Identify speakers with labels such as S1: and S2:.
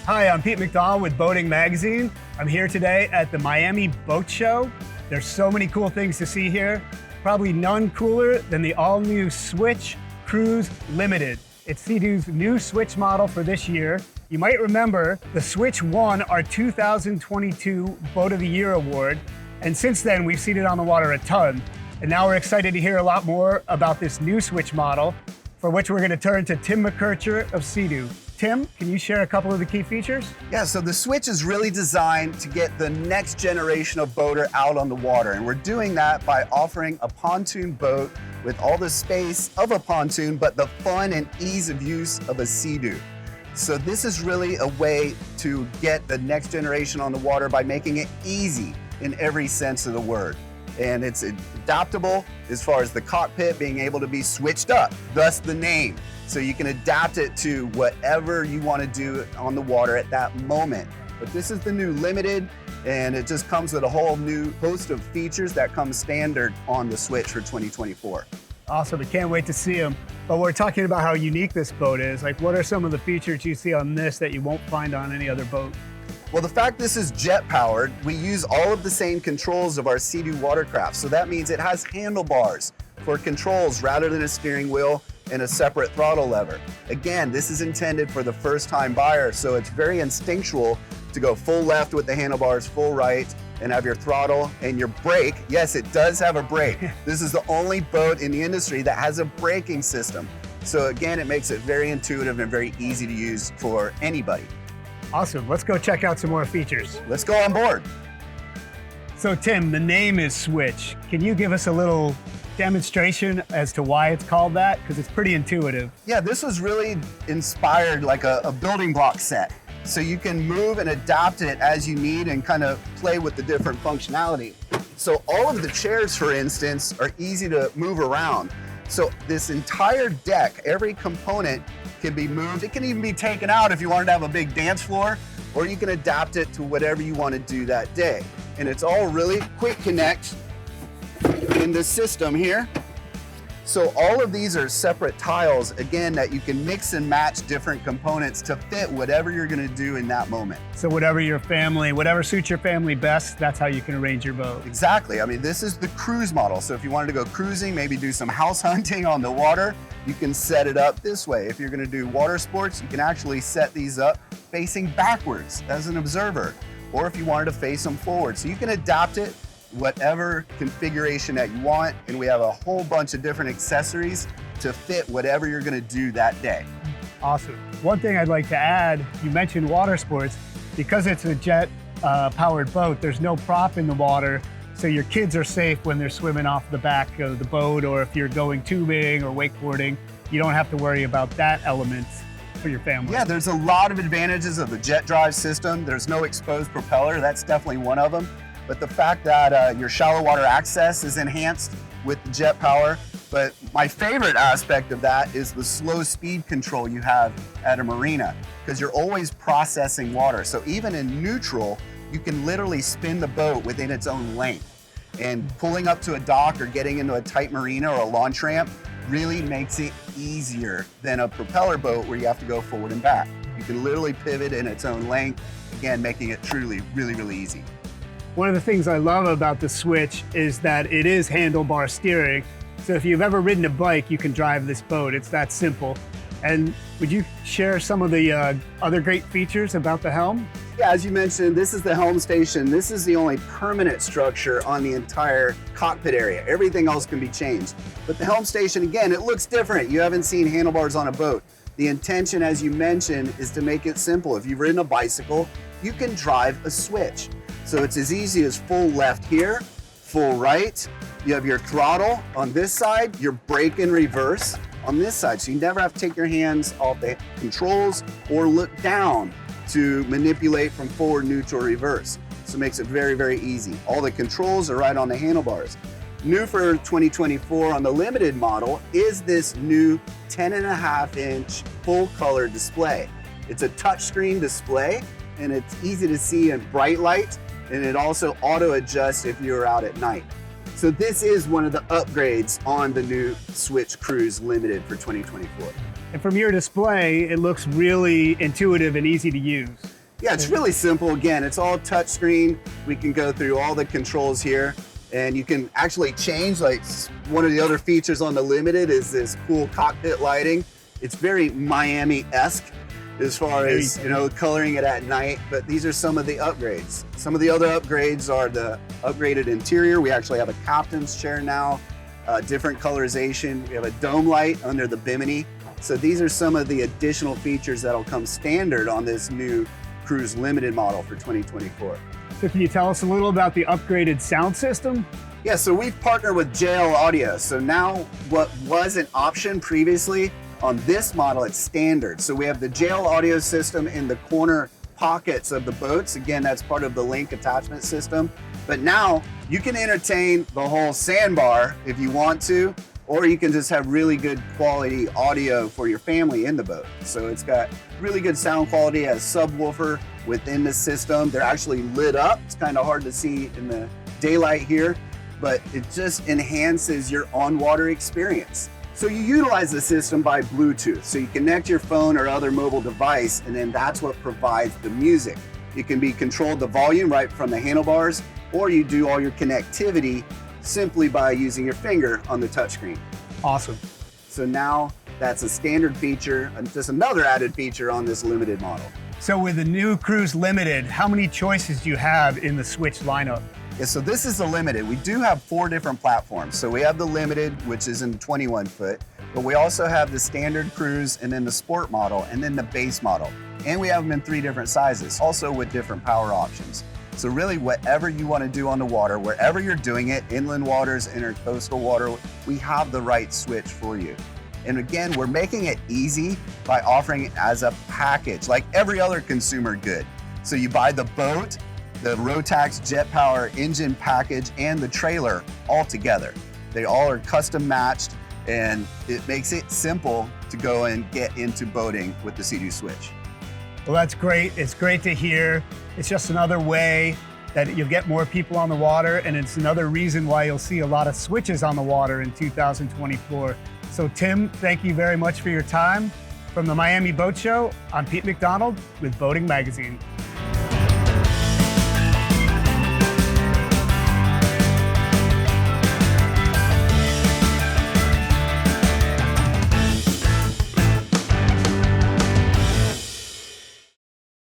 S1: Hi, I'm Pete McDonald with Boating Magazine. I'm here today at the Miami Boat Show. There's so many cool things to see here. Probably none cooler than the all-new Switch Cruise Limited. It's Sea-Doo's new Switch model for this year. You might remember the Switch won our 2022 Boat of the Year award, and since then we've seen it on the water a ton. And now we're excited to hear a lot more about this new Switch model, for which we're going to turn to Tim McKercher of Sea-Doo. Tim, can you share a couple of the key features?
S2: Yeah, so the Switch is really designed to get the next generation of boater out on the water. And we're doing that by offering a pontoon boat with all the space of a pontoon, but the fun and ease of use of a Sea-Doo. So this is really a way to get the next generation on the water by making it easy in every sense of the word. And it's adaptable as far as the cockpit being able to be switched up, thus the name. So you can adapt it to whatever you want to do on the water at that moment. But this is the new Limited, and it just comes with a whole new host of features that come standard on the Switch for 2024.
S1: Awesome, I can't wait to see them. But we're talking about how unique this boat is. Like, what are some of the features you see on this that you won't find on any other boat?
S2: Well, the fact this is jet powered, we use all of the same controls of our Sea-Doo watercraft. So that means it has handlebars for controls rather than a steering wheel and a separate throttle lever. Again, this is intended for the first-time buyer, so it's very instinctual to go full left with the handlebars, full right, and have your throttle and your brake. Yes, it does have a brake. This is the only boat in the industry that has a braking system. So again, it makes it very intuitive and very easy to use for anybody.
S1: Awesome, let's go check out some more features.
S2: Let's go on board.
S1: So Tim, the name is Switch. Can you give us a little demonstration as to why it's called that? Because it's pretty intuitive.
S2: Yeah, this was really inspired like a building block set. So you can move and adapt it as you need and kind of play with the different functionality. So all of the chairs, for instance, are easy to move around. So this entire deck, every component can be moved. It can even be taken out if you wanted to have a big dance floor, or you can adapt it to whatever you want to do that day. And it's all really quick connect in the system here. So all of these are separate tiles, again, that you can mix and match different components to fit whatever you're going to do in that moment.
S1: So whatever suits your family best, that's how you can arrange your boat.
S2: Exactly. I mean, this is the cruise model. So if you wanted to go cruising, maybe do some house hunting on the water, you can set it up this way. If you're going to do water sports, you can actually set these up facing backwards as an observer, or if you wanted to face them forward. So you can adapt it whatever configuration that you want, and we have a whole bunch of different accessories to fit whatever you're going to do that day.
S1: Awesome. One thing I'd like to add, you mentioned water sports. Because it's a jet powered boat, there's no prop in the water, so your kids are safe when they're swimming off the back of the boat, or if you're going tubing or wakeboarding, you don't have to worry about that element for your family.
S2: Yeah, there's a lot of advantages of the jet drive system. There's no exposed propeller, that's definitely one of them. But the fact that your shallow water access is enhanced with the jet power. But my favorite aspect of that is the slow speed control you have at a marina, because you're always processing water. So even in neutral, you can literally spin the boat within its own length. And pulling up to a dock or getting into a tight marina or a launch ramp really makes it easier than a propeller boat where you have to go forward and back. You can literally pivot in its own length, again, making it truly really, really easy.
S1: One of the things I love about the Switch is that it is handlebar steering. So if you've ever ridden a bike, you can drive this boat. It's that simple. And would you share some of the other great features about the Helm?
S2: Yeah, as you mentioned, this is the Helm station. This is the only permanent structure on the entire cockpit area. Everything else can be changed. But the Helm station, again, it looks different. You haven't seen handlebars on a boat. The intention, as you mentioned, is to make it simple. If you've ridden a bicycle, you can drive a Switch. So it's as easy as full left here, full right. You have your throttle on this side, your brake in reverse on this side. So you never have to take your hands off the controls or look down to manipulate from forward, neutral, reverse. So it makes it very, very easy. All the controls are right on the handlebars. New for 2024 on the Limited model is this new 10.5-inch full color display. It's a touchscreen display, and it's easy to see in bright light, and it also auto adjusts if you're out at night. So this is one of the upgrades on the new Switch Cruise Limited for 2024.
S1: And from your display, it looks really intuitive and easy to use.
S2: Yeah, it's really simple. Again, it's all touch screen. We can go through all the controls here, and you can actually change, like one of the other features on the Limited is this cool cockpit lighting. It's very Miami-esque as far as, you know, coloring it at night, but these are some of the upgrades. Some of the other upgrades are the upgraded interior. We actually have a captain's chair now, different colorization. We have a dome light under the bimini. So these are some of the additional features that'll come standard on this new Cruise Limited model for 2024.
S1: So can you tell us a little about the upgraded sound system?
S2: Yeah, so we've partnered with JL Audio. So now what was an option previously, on this model, it's standard. So we have the JL Audio system in the corner pockets of the boats. Again, that's part of the link attachment system. But now you can entertain the whole sandbar if you want to, or you can just have really good quality audio for your family in the boat. So it's got really good sound quality, has subwoofer within the system. They're actually lit up. It's kind of hard to see in the daylight here, but it just enhances your on-water experience. So you utilize the system by Bluetooth. So you connect your phone or other mobile device, and then that's what provides the music. It can be controlled the volume right from the handlebars, or you do all your connectivity simply by using your finger on the touchscreen.
S1: Awesome.
S2: So now that's a standard feature, and just another added feature on this Limited model.
S1: So with the new Cruise Limited, how many choices do you have in the Switch lineup?
S2: Yeah, so this is the Limited. We do have 4 different platforms. So we have the Limited, which is in 21 foot, but we also have the standard Cruise, and then the Sport model, and then the base model. And we have them in 3 different sizes, also with different power options. So really, whatever you want to do on the water, wherever you're doing it, inland waters, intercoastal water, we have the right switch for you. And again, we're making it easy by offering it as a package, like every other consumer good. So you buy the boat, the Rotax Jet Power engine package, and the trailer all together. They all are custom matched, and it makes it simple to go and get into boating with the Sea-Doo Switch.
S1: Well, that's great. It's great to hear. It's just another way that you'll get more people on the water, and it's another reason why you'll see a lot of switches on the water in 2024. So Tim, thank you very much for your time. From the Miami Boat Show, I'm Pete McDonald with Boating Magazine.